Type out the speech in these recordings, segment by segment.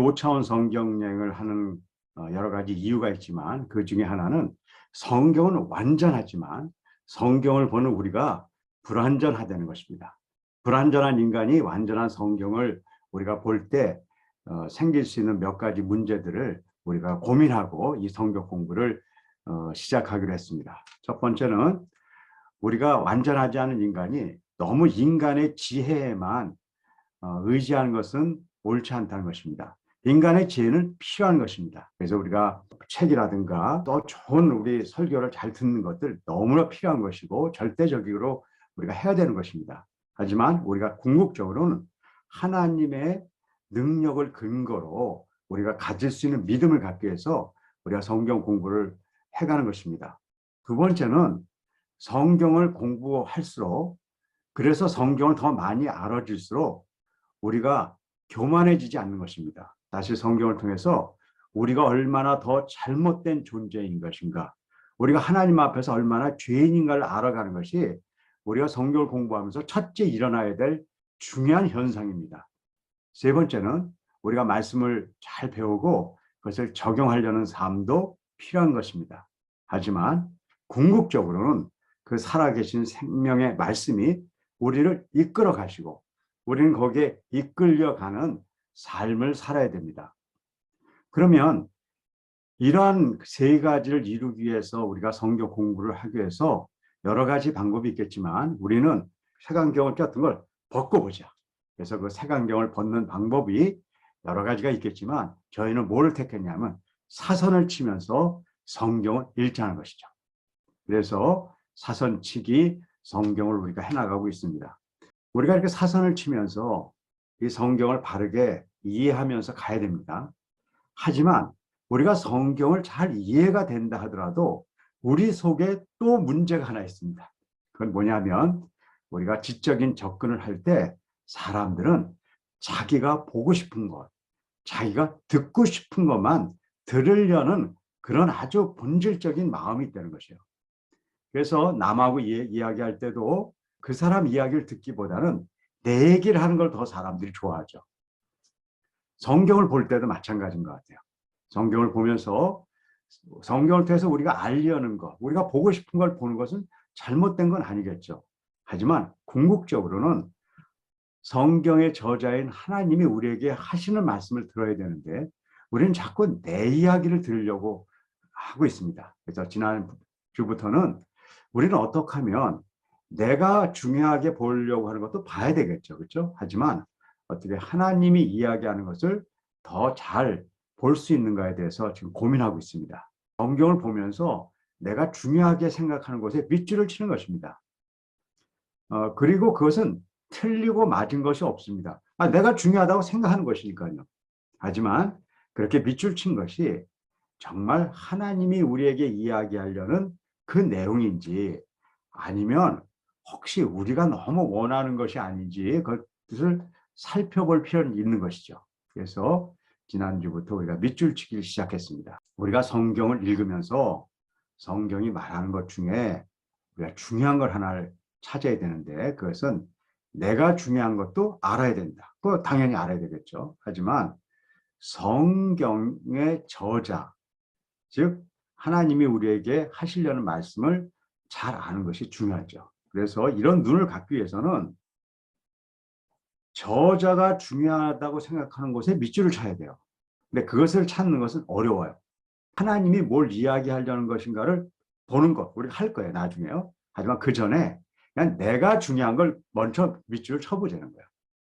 5차원 성경 여행을 하는 여러 가지 이유가 있지만 그 중에 하나는 성경은 완전하지만 성경을 보는 우리가 불완전하다는 것입니다. 불완전한 인간이 완전한 성경을 우리가 볼 때 생길 수 있는 몇 가지 문제들을 우리가 고민하고 이 성경 공부를 시작하기로 했습니다. 첫 번째는 우리가 완전하지 않은 인간이 너무 인간의 지혜에만 의지하는 것은 옳지 않다는 것입니다. 인간의 지혜는 필요한 것입니다. 그래서 우리가 책이라든가 또 좋은 우리 설교를 잘 듣는 것들 너무나 필요한 것이고 절대적으로 우리가 해야 되는 것입니다. 하지만 우리가 궁극적으로는 하나님의 능력을 근거로 우리가 가질 수 있는 믿음을 갖기 위해서 우리가 성경 공부를 해가는 것입니다. 두 번째는 성경을 공부할수록 그래서 성경을 더 많이 알아질수록 우리가 교만해지지 않는 것입니다. 다시 성경을 통해서 우리가 얼마나 더 잘못된 존재인 것인가, 우리가 하나님 앞에서 얼마나 죄인인가를 알아가는 것이 우리가 성경을 공부하면서 첫째 일어나야 될 중요한 현상입니다. 세 번째는 우리가 말씀을 잘 배우고 그것을 적용하려는 삶도 필요한 것입니다. 하지만 궁극적으로는 그 살아계신 생명의 말씀이 우리를 이끌어 가시고 우리는 거기에 이끌려가는 삶을 살아야 됩니다. 그러면 이러한 세 가지를 이루기 위해서 우리가 성경 공부를 하기 위해서 여러 가지 방법이 있겠지만 우리는 색안경을 꼈던 걸 벗고 보자. 그래서 그 색안경을 벗는 방법이 여러 가지가 있겠지만 저희는 뭘 택했냐면 사선을 치면서 성경을 읽자는 것이죠. 그래서 사선치기 성경을 우리가 해나가고 있습니다. 우리가 이렇게 사선을 치면서 이 성경을 바르게 이해하면서 가야 됩니다. 하지만 우리가 성경을 잘 이해가 된다 하더라도 우리 속에 또 문제가 하나 있습니다. 그건 뭐냐면 우리가 지적인 접근을 할 때 사람들은 자기가 보고 싶은 것, 자기가 듣고 싶은 것만 들으려는 그런 아주 본질적인 마음이 있다는 것이에요. 그래서 남하고 이야기할 때도 그 사람 이야기를 듣기보다는 내 얘기를 하는 걸 더 사람들이 좋아하죠. 성경을 볼 때도 마찬가지인 것 같아요. 성경을 보면서 성경을 통해서 우리가 알려는 것, 우리가 보고 싶은 걸 보는 것은 잘못된 건 아니겠죠. 하지만 궁극적으로는 성경의 저자인 하나님이 우리에게 하시는 말씀을 들어야 되는데 우리는 자꾸 내 이야기를 들으려고 하고 있습니다. 그래서 지난 주부터는 우리는 어떻게 하면 내가 중요하게 보려고 하는 것도 봐야 되겠죠. 그렇죠? 하지만 어떻게 하나님이 이야기하는 것을 더 잘 볼 수 있는가에 대해서 지금 고민하고 있습니다. 성경을 보면서 내가 중요하게 생각하는 것에 밑줄을 치는 것입니다. 그리고 그것은 틀리고 맞은 것이 없습니다. 내가 중요하다고 생각하는 것이니까요. 하지만 그렇게 밑줄 친 것이 정말 하나님이 우리에게 이야기하려는 그 내용인지 아니면 혹시 우리가 너무 원하는 것이 아닌지 그것을 살펴볼 필요는 있는 것이죠. 그래서 지난주부터 우리가 밑줄치기를 시작했습니다. 우리가 성경을 읽으면서 성경이 말하는 것 중에 우리가 중요한 걸 하나를 찾아야 되는데 그것은 내가 중요한 것도 알아야 된다. 그거 당연히 알아야 되겠죠. 하지만 성경의 저자, 즉 하나님이 우리에게 하시려는 말씀을 잘 아는 것이 중요하죠. 그래서 이런 눈을 갖기 위해서는 저자가 중요하다고 생각하는 곳에 밑줄을 쳐야 돼요. 근데 그것을 찾는 것은 어려워요. 하나님이 뭘 이야기하려는 것인가를 보는 것, 우리가 할 거예요, 나중에요. 하지만 그 전에 그냥 내가 중요한 걸 먼저 밑줄을 쳐보자는 거예요.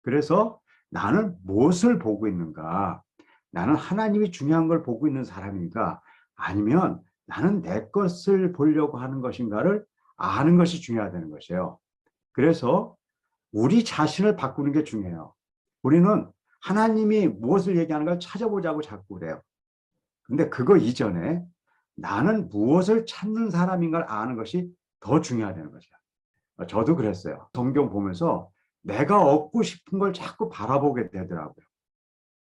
그래서 나는 무엇을 보고 있는가? 나는 하나님이 중요한 걸 보고 있는 사람인가? 아니면 나는 내 것을 보려고 하는 것인가를 아는 것이 중요하다는 것이에요. 그래서 우리 자신을 바꾸는 게 중요해요. 우리는 하나님이 무엇을 얘기하는가 찾아보자고 자꾸 그래요. 근데 그거 이전에 나는 무엇을 찾는 사람인가를 아는 것이 더 중요하다는 것이야. 저도 그랬어요. 성경 보면서 내가 얻고 싶은 걸 자꾸 바라보게 되더라고요.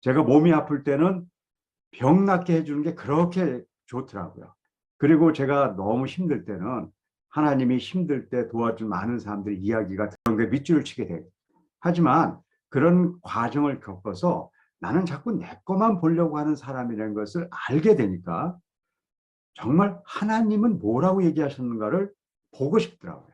제가 몸이 아플 때는 병 낫게 해주는 게 그렇게 좋더라고요. 그리고 제가 너무 힘들 때는 하나님이 힘들 때 도와준 많은 사람들의 이야기가 그런 게 밑줄을 치게 돼요. 하지만 그런 과정을 겪어서 나는 자꾸 내 것만 보려고 하는 사람이라는 것을 알게 되니까 정말 하나님은 뭐라고 얘기하셨는가를 보고 싶더라고요.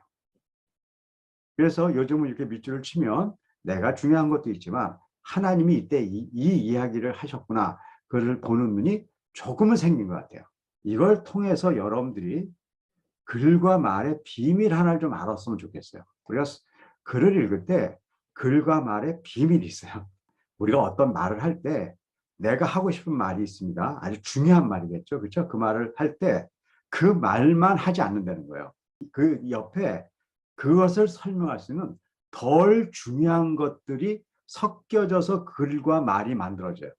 그래서 요즘은 이렇게 밑줄을 치면 내가 중요한 것도 있지만 하나님이 이때 이 이야기를 하셨구나. 그를 보는 눈이 조금은 생긴 것 같아요. 이걸 통해서 여러분들이 글과 말의 비밀 하나를 좀 알았으면 좋겠어요. 우리가 글을 읽을 때 글과 말의 비밀이 있어요. 우리가 어떤 말을 할 때 내가 하고 싶은 말이 있습니다. 아주 중요한 말이겠죠. 그렇죠? 그 말을 할 때 그 말만 하지 않는다는 거예요. 그 옆에 그것을 설명할 수 있는 덜 중요한 것들이 섞여져서 글과 말이 만들어져요.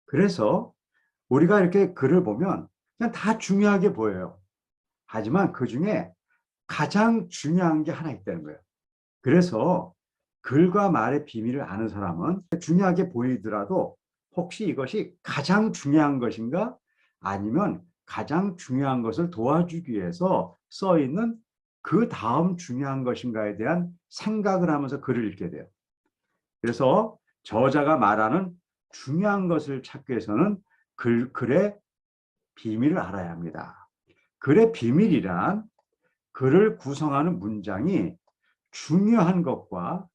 그래서 우리가 이렇게 글을 보면 그냥 다 중요하게 보여요. 하지만 그 중에 가장 중요한 게 하나 있다는 거예요. 그래서 글과 말의 비밀을 아는 사람은 중요하게 보이더라도 혹시 이것이 가장 중요한 것인가? 아니면 가장 중요한 것을 도와주기 위해서 써 있는 그 다음 중요한 것인가에 대한 생각을 하면서 글을 읽게 돼요. 그래서 저자가 말하는 중요한 것을 찾기 위해서는 글의 비밀을 알아야 합니다. 글의 비밀이란 글을 구성하는 문장이 중요한 것과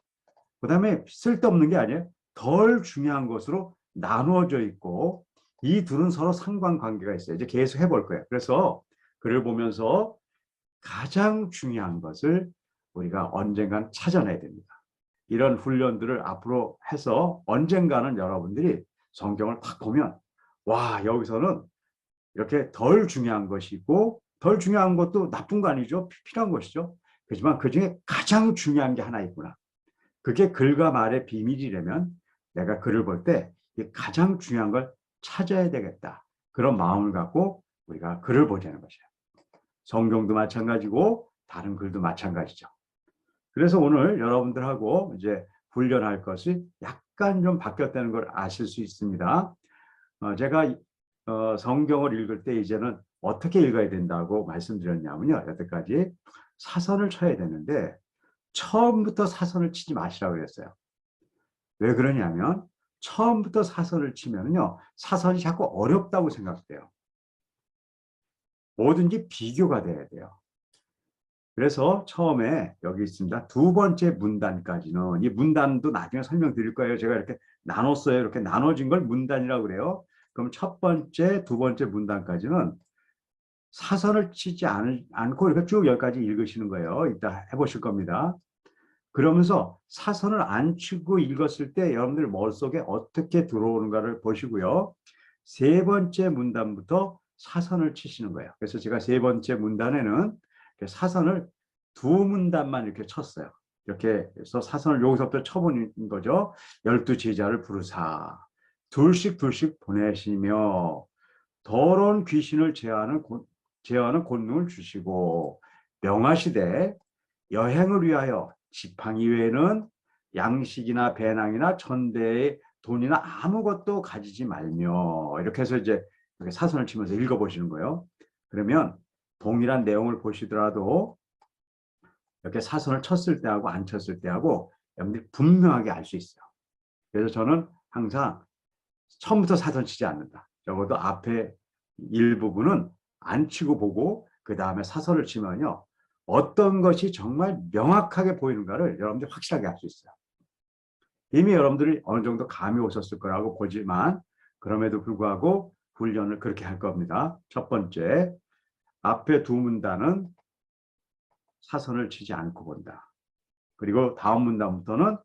그다음에 쓸데없는 게 아니에요. 덜 중요한 것으로 나누어져 있고 이 둘은 서로 상관관계가 있어요. 이제 계속 해볼 거예요. 그래서 글을 보면서 가장 중요한 것을 우리가 언젠간 찾아내야 됩니다. 이런 훈련들을 앞으로 해서 언젠가는 여러분들이 성경을 딱 보면 와 여기서는 이렇게 덜 중요한 것이 있고 덜 중요한 것도 나쁜 거 아니죠. 필요한 것이죠. 그렇지만 그중에 가장 중요한 게 하나 있구나. 그게 글과 말의 비밀이라면 내가 글을 볼 때 가장 중요한 걸 찾아야 되겠다. 그런 마음을 갖고 우리가 글을 보자는 것이에요. 성경도 마찬가지고 다른 글도 마찬가지죠. 그래서 오늘 여러분들하고 이제 훈련할 것이 약간 좀 바뀌었다는 걸 아실 수 있습니다. 제가 성경을 읽을 때 이제는 어떻게 읽어야 된다고 말씀드렸냐면요. 여태까지 사선을 쳐야 되는데 처음부터 사선을 치지 마시라고 그랬어요. 왜 그러냐면 처음부터 사선을 치면요. 사선이 자꾸 어렵다고 생각돼요. 뭐든지 비교가 돼야 돼요. 그래서 처음에 여기 있습니다. 두 번째 문단까지는 이 문단도 나중에 설명드릴 거예요. 제가 이렇게 나눴어요. 이렇게 나눠진 걸 문단이라고 그래요. 그럼 첫 번째, 두 번째 문단까지는 사선을 치지 않고 이렇게 쭉 여기까지 읽으시는 거예요. 이따 해보실 겁니다. 그러면서 사선을 안 치고 읽었을 때 여러분들 머릿속에 어떻게 들어오는가를 보시고요. 세 번째 문단부터 사선을 치시는 거예요. 그래서 제가 세 번째 문단에는 사선을 두 문단만 이렇게 쳤어요. 이렇게 해서 사선을 여기서부터 쳐보는 거죠. 12제자를 부르사 둘씩 보내시며 더러운 귀신을 제어하는 권능을 주시고 명하시되 여행을 위하여 지팡이 외에는 양식이나 배낭이나 천대의 돈이나 아무것도 가지지 말며 이렇게 해서 이제 사선을 치면서 읽어보시는 거예요. 그러면 동일한 내용을 보시더라도 이렇게 사선을 쳤을 때하고 안 쳤을 때하고 여러분들이 분명하게 알 수 있어요. 그래서 저는 항상 처음부터 사선 치지 않는다. 적어도 앞에 일부분은 안 치고 보고 그 다음에 사선을 치면요. 어떤 것이 정말 명확하게 보이는가를 여러분들이 확실하게 알 수 있어요. 이미 여러분들이 어느 정도 감이 오셨을 거라고 보지만 그럼에도 불구하고 훈련을 그렇게 할 겁니다. 첫 번째, 앞에 두 문단은 사선을 치지 않고 본다. 그리고 다음 문단부터는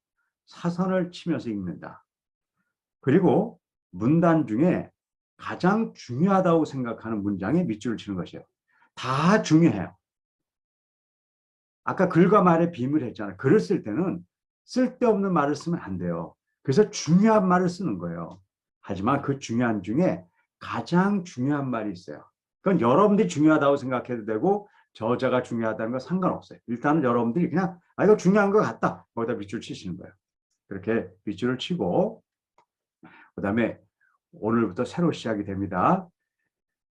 사선을 치면서 읽는다. 그리고 문단 중에 가장 중요하다고 생각하는 문장에 밑줄을 치는 것이에요. 다 중요해요. 아까 글과 말의 비밀을 했잖아요. 글을 쓸 때는 쓸데없는 말을 쓰면 안 돼요. 그래서 중요한 말을 쓰는 거예요. 하지만 그 중요한 중에 가장 중요한 말이 있어요. 그건 여러분들이 중요하다고 생각해도 되고 저자가 중요하다는 건 상관없어요. 일단은 여러분들이 그냥 이거 중요한 것 같다. 거기다 밑줄 치시는 거예요. 그렇게 밑줄을 치고 그다음에 오늘부터 새로 시작이 됩니다.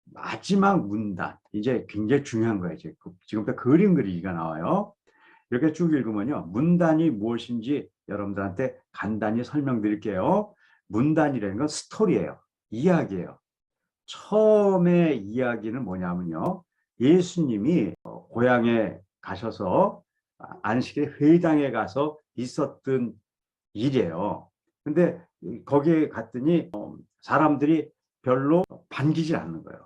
마지막 문단 이제 굉장히 중요한 거예요. 이제 지금부터 그림 그리기가 나와요. 이렇게 쭉 읽으면요. 문단이 무엇인지 여러분들한테 간단히 설명드릴게요. 문단이라는 건 스토리예요. 이야기예요. 처음에 이야기는 뭐냐면요. 예수님이 고향에 가셔서 안식일 회당에 가서 있었던 일이에요. 근데 거기에 갔더니 사람들이 별로 반기지 않는 거예요.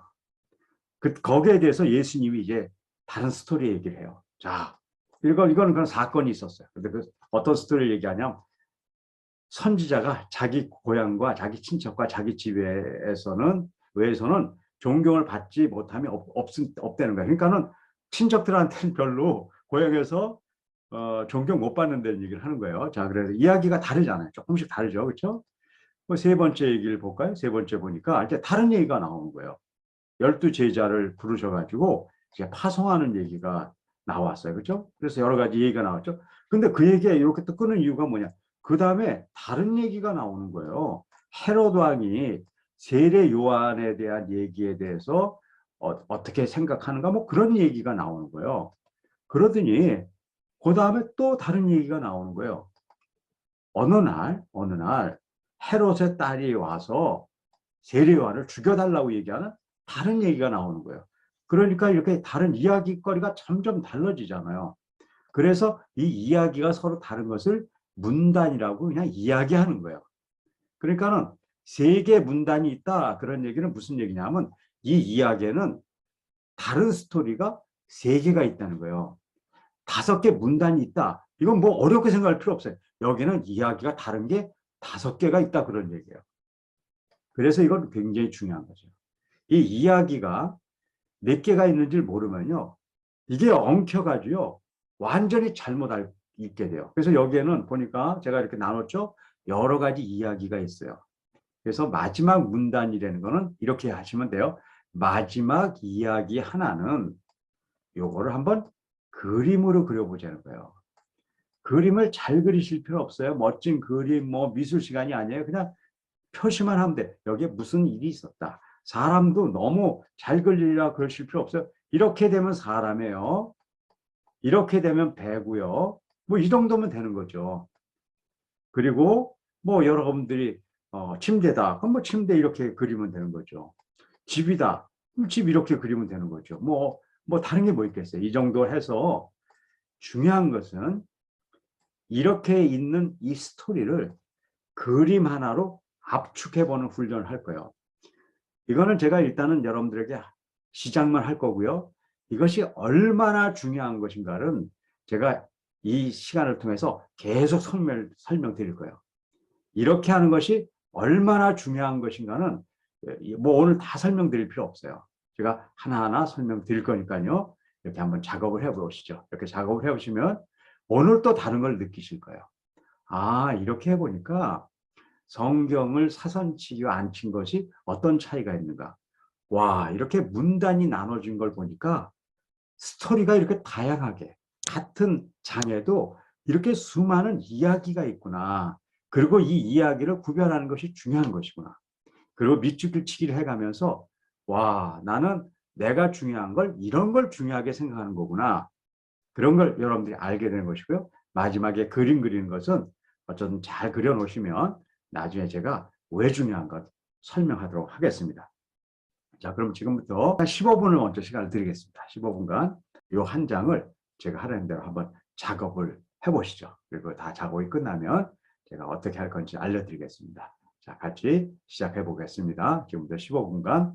거기에 대해서 예수님이 이제 다른 스토리 얘기를 해요. 자, 이거는 그런 사건이 있었어요. 근데 어떤 스토리를 얘기하냐면 선지자가 자기 고향과 자기 친척과 자기 집에서는 외에서는 존경을 받지 못하면 없다는 거예요. 그러니까는 친척들한테는 별로 고향에서 존경 못 받는다는 얘기를 하는 거예요. 자, 그래서 이야기가 다르잖아요. 조금씩 다르죠, 그렇죠? 세 번째 얘기를 볼까요? 세 번째 보니까 이제 다른 얘기가 나오는 거예요. 12제자를 부르셔가지고 이제 파송하는 얘기가 나왔어요. 그렇죠? 그래서 여러 가지 얘기가 나왔죠. 근데 그 얘기가 이렇게 또 끄는 이유가 뭐냐? 그 다음에 다른 얘기가 나오는 거예요. 헤롯 왕이 세례 요한에 대한 얘기에 대해서 어떻게 생각하는가 뭐 그런 얘기가 나오는 거예요. 그러더니 그 다음에 또 다른 얘기가 나오는 거예요. 어느 날 헤롯의 딸이 와서 세례 요한을 죽여달라고 얘기하는 다른 얘기가 나오는 거예요. 그러니까 이렇게 다른 이야기거리가 점점 달라지잖아요. 그래서 이 이야기가 서로 다른 것을 문단이라고 그냥 이야기하는 거예요. 그러니까는 세 개 문단이 있다. 그런 얘기는 무슨 얘기냐면 이 이야기에는 다른 스토리가 세 개가 있다는 거예요. 5개 문단이 있다. 이건 뭐 어렵게 생각할 필요 없어요. 여기는 이야기가 다른 게 5개가 있다. 그런 얘기예요. 그래서 이건 굉장히 중요한 거죠. 이 이야기가 몇 개가 있는지 모르면요. 이게 엉켜가지고요. 완전히 잘못 읽게 돼요. 그래서 여기에는 보니까 제가 이렇게 나눴죠. 여러 가지 이야기가 있어요. 그래서 마지막 문단이라는 거는 이렇게 하시면 돼요. 마지막 이야기 하나는 요거를 한번 그림으로 그려보자는 거예요. 그림을 잘 그리실 필요 없어요. 멋진 그림, 뭐 미술 시간이 아니에요. 그냥 표시만 하면 돼. 여기에 무슨 일이 있었다. 사람도 너무 잘 그리려 그러실 필요 없어요. 이렇게 되면 사람이에요. 이렇게 되면 배고요. 뭐 이 정도면 되는 거죠. 그리고 뭐 여러분들이 침대다. 그럼 뭐 침대 이렇게 그리면 되는 거죠. 집이다. 그럼 집 이렇게 그리면 되는 거죠. 뭐 다른 게 뭐 있겠어요. 이 정도 해서 중요한 것은 이렇게 있는 이 스토리를 그림 하나로 압축해보는 훈련을 할 거예요. 이거는 제가 일단은 여러분들에게 시작만 할 거고요. 이것이 얼마나 중요한 것인가는 제가 이 시간을 통해서 계속 설명드릴 거예요. 이렇게 하는 것이 얼마나 중요한 것인가는 뭐 오늘 다 설명드릴 필요 없어요. 제가 하나하나 설명드릴 거니까요. 이렇게 한번 작업을 해보시죠. 이렇게 작업을 해보시면 오늘 또 다른 걸 느끼실 거예요. 아, 이렇게 해보니까 성경을 사선치기와 안 친 것이 어떤 차이가 있는가. 와, 이렇게 문단이 나눠진 걸 보니까 스토리가 이렇게 다양하게 같은 장에도 이렇게 수많은 이야기가 있구나. 그리고 이 이야기를 구별하는 것이 중요한 것이구나. 그리고 밑줄치기를 해가면서 와, 나는 내가 중요한 걸 이런 걸 중요하게 생각하는 거구나. 그런 걸 여러분들이 알게 되는 것이고요. 마지막에 그림 그리는 것은 어쨌든 잘 그려놓으시면 나중에 제가 왜 중요한 것 설명하도록 하겠습니다. 자, 그럼 지금부터 15분을 먼저 시간을 드리겠습니다. 15분간 이 한 장을 제가 하라는 대로 한번 작업을 해보시죠. 그리고 다 작업이 끝나면 제가 어떻게 할 건지 알려드리겠습니다. 자, 같이 시작해 보겠습니다. 지금부터 15분간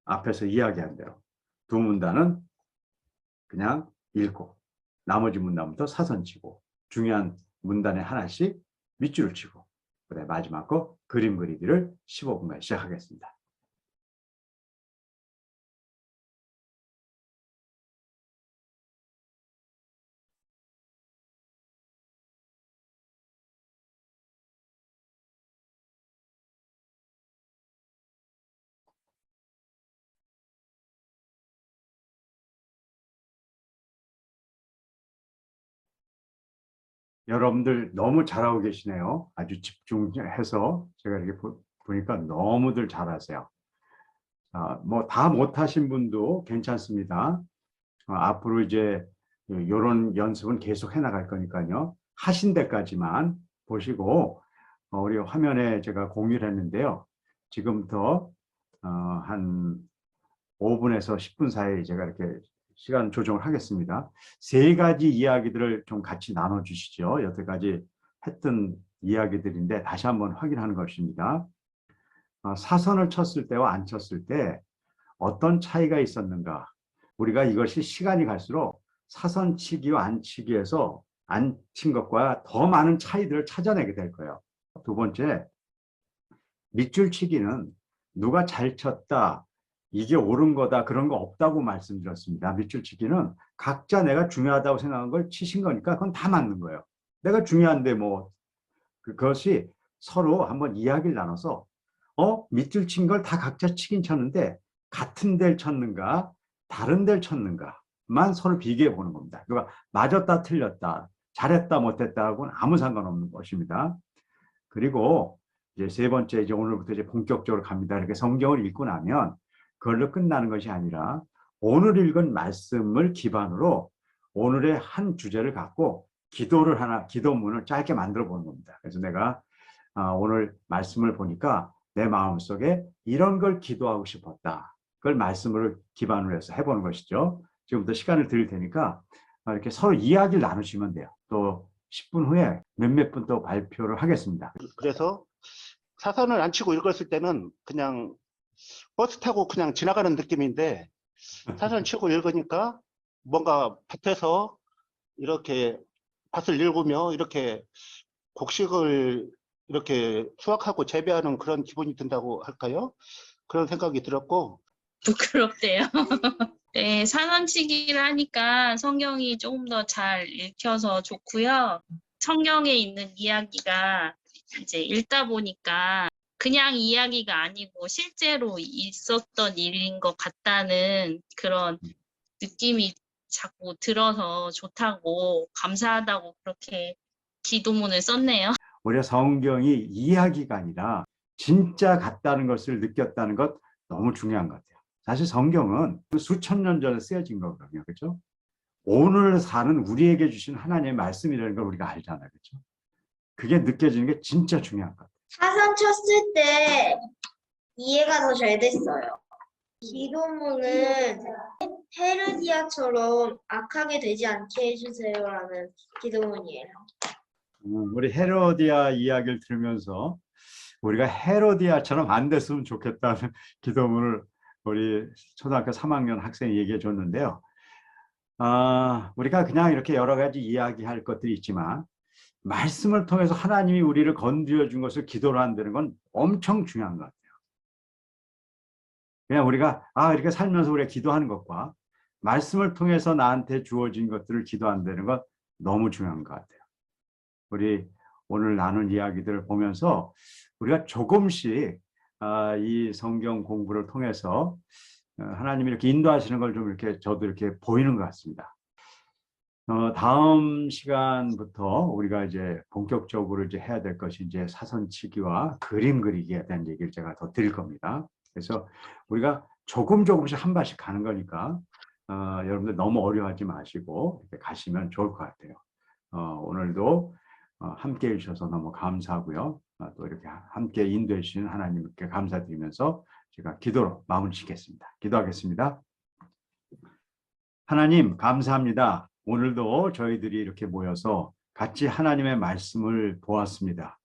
앞에서 이야기한 대로 두 문단은 그냥 읽고 나머지 문단부터 사선 치고 중요한 문단에 하나씩 밑줄을 치고 그다음에 마지막 거 그림 그리기를 15분간 시작하겠습니다. 여러분들 너무 잘하고 계시네요. 아주 집중해서 제가 이렇게 보니까 너무들 잘하세요. 뭐 다 못하신 분도 괜찮습니다. 앞으로 이제 이런 연습은 계속 해나갈 거니까요. 하신 데까지만 보시고 우리 화면에 제가 공유를 했는데요. 지금부터 한 5분에서 10분 사이 제가 이렇게 시간 조정을 하겠습니다. 세 가지 이야기들을 좀 같이 나눠주시죠. 여태까지 했던 이야기들인데 다시 한번 확인하는 것입니다. 사선을 쳤을 때와 안 쳤을 때 어떤 차이가 있었는가? 우리가 이것이 시간이 갈수록 사선 치기와 안 치기에서 안 친 것과 더 많은 차이들을 찾아내게 될 거예요. 두 번째, 밑줄 치기는 누가 잘 쳤다, 이게 옳은 거다, 그런 거 없다고 말씀드렸습니다. 밑줄 치기는 각자 내가 중요하다고 생각한 걸 치신 거니까 그건 다 맞는 거예요. 내가 중요한데 뭐 그것이 서로 한번 이야기를 나눠서 밑줄 친 걸 다 각자 치긴 쳤는데 같은 데를 쳤는가 다른 데를 쳤는가만 서로 비교해 보는 겁니다. 그러니까 맞았다 틀렸다 잘했다 못했다하고는 아무 상관없는 것입니다. 그리고 이제 세 번째, 이제 오늘부터 이제 본격적으로 갑니다. 이렇게 성경을 읽고 나면 그걸로 끝나는 것이 아니라 오늘 읽은 말씀을 기반으로 오늘의 한 주제를 갖고 기도문을 짧게 만들어 보는 겁니다. 그래서 내가 오늘 말씀을 보니까 내 마음속에 이런 걸 기도하고 싶었다. 그걸 말씀을 기반으로 해서 해보는 것이죠. 지금부터 시간을 드릴 테니까 이렇게 서로 이야기를 나누시면 돼요. 또 10분 후에 몇몇 분 또 발표를 하겠습니다. 그래서 사선을 안 치고 읽었을 때는 그냥 버스 타고 그냥 지나가는 느낌인데 사선 치고 읽으니까 뭔가 밭에서 이렇게 밭을 일구며 이렇게 곡식을 이렇게 수확하고 재배하는 그런 기분이 든다고 할까요? 그런 생각이 들었고. 부끄럽대요. 네, 산원치기를 하니까 성경이 조금 더 잘 읽혀서 좋고요. 성경에 있는 이야기가 이제 읽다 보니까 그냥 이야기가 아니고 실제로 있었던 일인 것 같다는 그런 느낌이 자꾸 들어서 좋다고 감사하다고 그렇게 기도문을 썼네요. 우리가 성경이 이야기가 아니라 진짜 같다는 것을 느꼈다는 것 너무 중요한 것 같아요. 사실 성경은 수천 년 전에 쓰여진 거거든요. 그렇죠? 오늘 사는 우리에게 주신 하나님의 말씀이라는 걸 우리가 알잖아요. 그렇죠? 그게 느껴지는 게 진짜 중요한 것 같아요. 사선 쳤을 때 이해가 더 잘 됐어요. 기도문은 헤르디아처럼 악하게 되지 않게 해주세요라는 기도문이에요. 우리 헤로디아 이야기를 들으면서 우리가 헤로디아처럼 안 됐으면 좋겠다는 기도문을 우리 초등학교 3학년 학생이 얘기해 줬는데요. 우리가 그냥 이렇게 여러 가지 이야기할 것들이 있지만 말씀을 통해서 하나님이 우리를 건드려 준 것을 기도로 한다는 건 엄청 중요한 것 같아요. 그냥 우리가 이렇게 살면서 우리가 기도하는 것과 말씀을 통해서 나한테 주어진 것들을 기도한다는 건 너무 중요한 것 같아요. 우리 오늘 나눈 이야기들을 보면서 우리가 조금씩 이 성경 공부를 통해서 하나님이 이렇게 인도하시는 걸 좀 이렇게 저도 이렇게 보이는 것 같습니다. 다음 시간부터 우리가 이제 본격적으로 이제 해야 될 것이 이제 사선치기와 그림 그리기에 대한 얘기를 제가 더 드릴 겁니다. 그래서 우리가 조금씩 한 발씩 가는 거니까 여러분들 너무 어려워하지 마시고 이렇게 가시면 좋을 것 같아요. 오늘도 함께 해주셔서 너무 감사하고요. 또 이렇게 함께 인도해 주시는 하나님께 감사드리면서 제가 기도로 마무리 짓겠습니다. 기도하겠습니다. 하나님 감사합니다. 오늘도 저희들이 이렇게 모여서 같이 하나님의 말씀을 보았습니다.